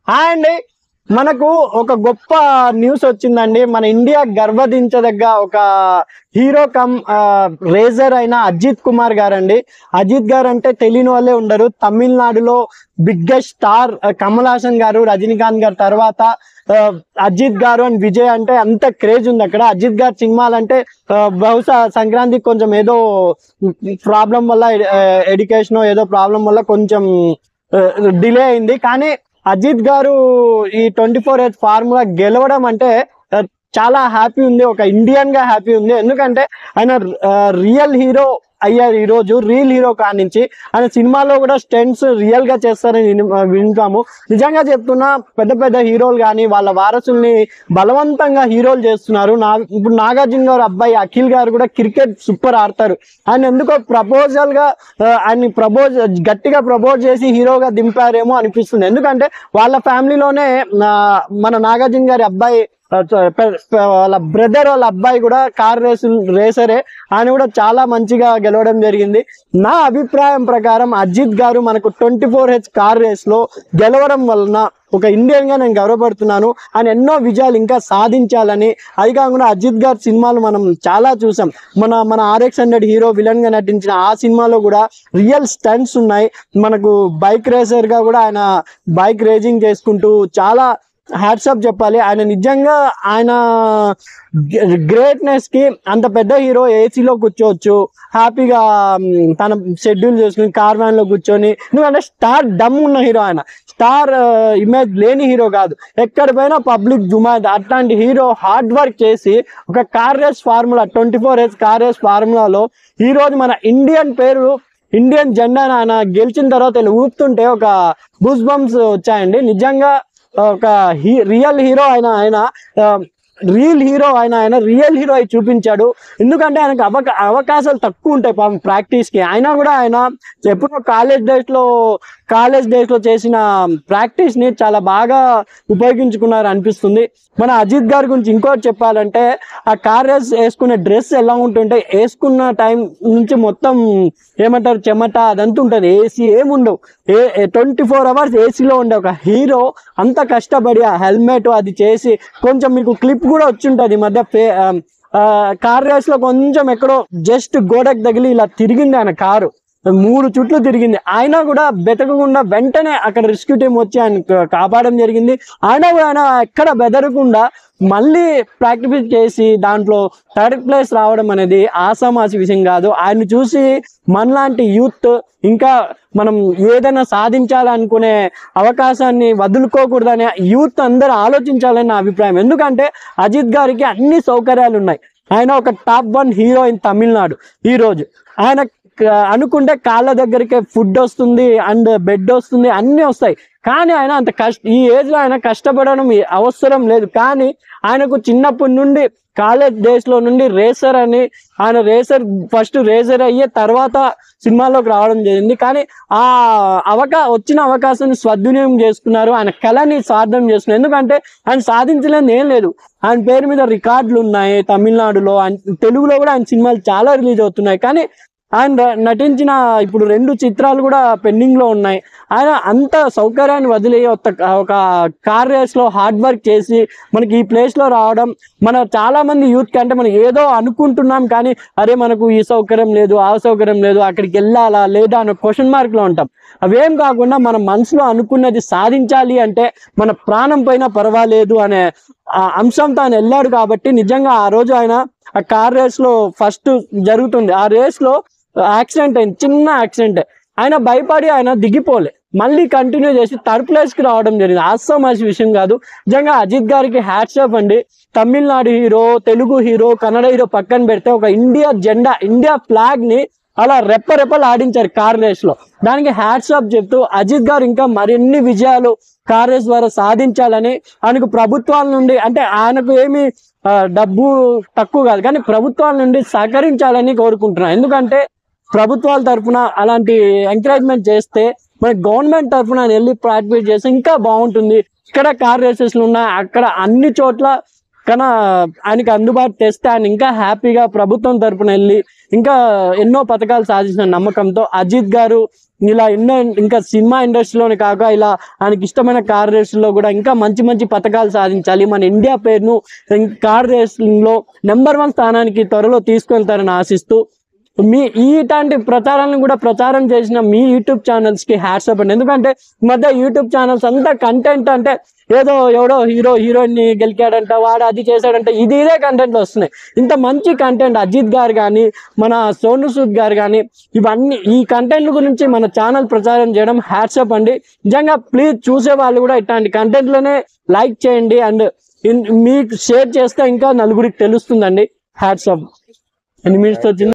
Hi అండి. మనకు ఒక గొప్ప న్యూస్ వచ్చిందండి. మన ఇండియా గర్వదించదగ్గ ఒక హీరో కమ్ రేజర్ అయిన అజిత్ కుమార్ గారండి. అజిత్ గారు అంటే తెలియని వాళ్ళే ఉండరు. తమిళనాడులో బిగ్గెస్ట్ స్టార్ కమల్ హాసన్ గారు, రజనీకాంత్ గారు తర్వాత అజిత్ గారు అండ్ విజయ్ అంటే అంత క్రేజ్ ఉంది అక్కడ. అజిత్ గారు సినిమాలంటే బహుశా సంక్రాంతికి కొంచెం ఏదో ప్రాబ్లం వల్ల ఎడ్యుకేషన్ ఏదో ప్రాబ్లం వల్ల కొంచెం డిలే అయింది. కానీ అజిత్ గారు ఈ 24H ఫార్ములా గెలవడం అంటే చాలా హ్యాపీ ఉంది. ఒక ఇండియన్ గా హ్యాపీ ఉంది. ఎందుకంటే ఆయన రియల్ హీరో అయ్యారు. ఈ రోజు రియల్ హీరో కానించి ఆయన సినిమాలో కూడా స్టంట్స్ రియల్ గా చేస్తారని వింటాము. నిజంగా చెప్తున్నా, పెద్ద పెద్ద హీరోలు కానీ వాళ్ళ వారసుల్ని బలవంతంగా హీరోలు చేస్తున్నారు. ఇప్పుడు నాగార్జున గారు అబ్బాయి అఖిల్ గారు కూడా క్రికెట్ సూపర్ ఆడతారు. ఆయన ఎందుకో ప్రపోజల్ గా ఆయన్ని గట్టిగా ప్రపోజ్ చేసి హీరోగా దింపారేమో అనిపిస్తుంది. ఎందుకంటే వాళ్ళ ఫ్యామిలీలోనే మన నాగార్జున గారి అబ్బాయి వాళ్ళ బ్రదర్ వాళ్ళ అబ్బాయి కూడా కార్ రేసరే. ఆయన కూడా చాలా మంచిగా గెలవడం జరిగింది. నా అభిప్రాయం ప్రకారం అజిత్ గారు మనకు 24H కార్ రేస్ లో గెలవడం వలన ఒక ఇండియన్ గా నేను గౌరవపడుతున్నాను. ఆయన ఎన్నో విజయాలు ఇంకా సాధించాలని. అది కాకుండా అజిత్ గారి సినిమాలు మనం చాలా చూసాం. మన RX-100 హీరో విలన్ గా నటించిన ఆ సినిమాలో కూడా రియల్ స్టంట్స్ ఉన్నాయి. మనకు బైక్ రేసర్ గా కూడా ఆయన బైక్ రేసింగ్ చేసుకుంటూ చాలా హ్యాట్సాప్ చెప్పాలి. ఆయన నిజంగా ఆయన గ్రేట్నెస్ కి అంత పెద్ద హీరో ఏసీలో కూర్చోవచ్చు, హ్యాపీగా తన షెడ్యూల్ చేసుకుని కార్ వ్యాన్ లో కూర్చొని. ఎందుకంటే స్టార్ డమ్ ఉన్న హీరో, ఆయన స్టార్ ఇమేజ్ లేని హీరో కాదు. ఎక్కడ పోయినా పబ్లిక్ జుమాద్ అట్లాంటి హీరో హార్డ్ వర్క్ చేసి ఒక car race formula 24H car race ఫార్ములాలో ఈ రోజు మన ఇండియన్ పేరు, ఇండియన్ జెండా ఆయన గెలిచిన తర్వాత ఊపుతుంటే ఒక బూస్ బంప్స్ వచ్చాయండి. నిజంగా ఒక రియల్ హీరో ఆయన రియల్ హీరో అయి చూపించాడు. ఎందుకంటే ఆయనకు అవకాశాలు తక్కువ ఉంటాయి పాపం ప్రాక్టీస్ కి. అయినా కూడా ఆయన ఎప్పుడో కాలేజ్ డేస్ లో చేసిన ప్రాక్టీస్ ని చాలా బాగా ఉపయోగించుకున్నారు అనిపిస్తుంది. మన అజిత్ గారి గురించి ఇంకోటి చెప్పాలంటే, ఆ కార్ రేస్ వేసుకునే డ్రెస్ ఎలా ఉంటుంటే వేసుకున్న టైం నుంచి మొత్తం ఏమంటారు చెమట అదంతా ఉంటుంది. ఏసీ ఏముండవు. 24 hours ఏసీలో ఉండే ఒక హీరో అంత కష్టపడి ఆ హెల్మెట్ అది చేసి, కొంచెం మీకు క్లిప్ కూడా వచ్చి ఉంటుంది ఈ మధ్య కార్ రేస్ లో కొంచెం ఎక్కడో జస్ట్ గోడకు తగిలి ఇలా తిరిగింది ఆయన కారు, 3 చుట్లు తిరిగింది. అయినా కూడా బెతకకుండా వెంటనే అక్కడ రెస్క్యూ టీం వచ్చి ఆయన కాపాడడం జరిగింది. అయినా కూడా ఆయన ఎక్కడ బెదరకుండా మళ్ళీ ప్రాక్టీస్ చేసి దాంట్లో 3rd place రావడం అనేది ఆసామాసి విషయం కాదు. ఆయన చూసి మనలాంటి యూత్ ఇంకా మనం ఏదైనా సాధించాలనుకునే అవకాశాన్ని వదులుకోకూడదని యూత్ అందరూ ఆలోచించాలని నా అభిప్రాయం. ఎందుకంటే అజిత్ గారికి అన్ని సౌకర్యాలు ఉన్నాయి. ఆయన ఒక టాప్ 1 హీరో ఇన్ తమిళనాడు. ఈ రోజు ఆయన అనుకుంటే కాళ్ళ దగ్గరికి ఫుడ్ వస్తుంది అండ్ బెడ్ వస్తుంది, అన్నీ వస్తాయి. కానీ ఆయన అంత ఈ ఏజ్ లో ఆయన కష్టపడడం అవసరం లేదు. కానీ ఆయనకు చిన్నప్పటి నుండి కాలేజ్ డేస్ లో నుండి రేసర్ అని, ఆయన ఫస్ట్ రేసర్ అయ్యే తర్వాత సినిమాలోకి రావడం జరిగింది. కానీ వచ్చిన అవకాశాన్ని సద్వినియోగం చేసుకున్నారు. ఆయన కళని సాధన చేసుకున్నారు. ఎందుకంటే ఆయన సాధించలేని ఏం లేదు. ఆయన పేరు మీద రికార్డులు ఉన్నాయి తమిళనాడులో. తెలుగులో కూడా ఆయన సినిమాలు చాలా రిలీజ్ అవుతున్నాయి. కానీ ఆయన నటించిన ఇప్పుడు 2 చిత్రాలు కూడా పెండింగ్ లో ఉన్నాయి. ఆయన అంత సౌకర్యాన్ని వదిలి ఒక కార్ రేస్ లో హార్డ్ వర్క్ చేసి మనకి ఈ ప్లేస్ లో రావడం, మన చాలా మంది యూత్ కంటే మనం ఏదో అనుకుంటున్నాం కానీ అరే మనకు ఈ సౌకర్యం లేదు, ఆ సౌకర్యం లేదు, అక్కడికి వెళ్ళాలా లేదా అన్న క్వశ్చన్ మార్క్ లో ఉంటాం. అవేం కాకుండా మన మనసులో అనుకున్నది సాధించాలి అంటే మన ప్రాణం పైన పర్వాలేదు అనే అంశంతో ఆయన వెళ్ళాడు. కాబట్టి నిజంగా ఆ రోజు ఆయన ఆ కార్ రేస్ లో ఫస్ట్ జరుగుతుంది, ఆ రేస్ లో యాక్సిడెంట్ అయింది, చిన్న యాక్సిడెంట్. ఆయన భయపడి ఆయన దిగిపోలే, మళ్ళీ కంటిన్యూ చేసి 3rd place కి రావడం జరిగింది. ఆసమాసి విషయం కాదు. నిజంగా అజిత్ గారికి హ్యాట్స్ ఆఫ్ అండి. Tamil Nadu hero, Telugu hero, Kannada hero పక్కన పెడితే ఒక ఇండియా జెండా, ఇండియా ఫ్లాగ్ ని అలా రెప్పరెప్పలు ఆడించారు కార్ రేస్ లో. దానికి హ్యాట్స్ ఆఫ్ చెప్తూ అజిత్ గారు ఇంకా మరిన్ని విజయాలు కార్ రేస్ ద్వారా సాధించాలని, ఆయనకు ప్రభుత్వాల నుండి, అంటే ఆయనకు ఏమి డబ్బు తక్కువ కాదు కానీ ప్రభుత్వాల నుండి సహకరించాలని కోరుకుంటున్నాను. ఎందుకంటే ప్రభుత్వాల తరఫున అలాంటి ఎంకరేజ్మెంట్ చేస్తే మన గవర్నమెంట్ తరఫున వెళ్ళి ప్రాక్టీస్ చేస్తే ఇంకా బాగుంటుంది. ఇక్కడ కార్ రేసెస్లు ఉన్నాయి, అక్కడ అన్ని చోట్ల కానీ ఆయనకి అందుబాటు తెస్తే ఆయన ఇంకా హ్యాపీగా ప్రభుత్వం తరఫున వెళ్ళి ఇంకా ఎన్నో పథకాలు సాధించిన నమ్మకంతో అజిత్ గారు ఇలా ఎన్నో ఇంకా సినిమా ఇండస్ట్రీలోనే కాక ఇలా ఆయనకి ఇష్టమైన కార్ రేసుల్లో కూడా ఇంకా మంచి మంచి పథకాలు సాధించాలి, మన ఇండియా పేరును కార్ రేసింగ్లో నెంబర్ 1 స్థానానికి త్వరలో తీసుకెళ్తారని ఆశిస్తూ ఇలాంటి ప్రచారాలను కూడా ప్రచారం చేసిన మీ యూట్యూబ్ ఛానల్స్కి హ్యాట్సప్ అండి. ఎందుకంటే ఈ మధ్య యూట్యూబ్ ఛానల్స్ అంతా కంటెంట్ అంటే ఏదో ఎవడో హీరోయిన్ని గెలికాడంట, వాడు అది చేశాడంట, ఇదే కంటెంట్లు వస్తున్నాయి. ఇంత మంచి కంటెంట్ అజిత్ గారు కానీ మన సోను సూద్ గారు కానీ ఇవన్నీ ఈ కంటెంట్ల గురించి మన ఛానల్ ప్రచారం చేయడం హ్యాట్సప్ అండి. నిజంగా ప్లీజ్ చూసే వాళ్ళు కూడా ఇట్లాంటి కంటెంట్లోనే లైక్ చేయండి అండ్ మీకు షేర్ చేస్తే ఇంకా నలుగురికి తెలుస్తుందండి. హ్యాట్సప్. 8 minutes వచ్చింది.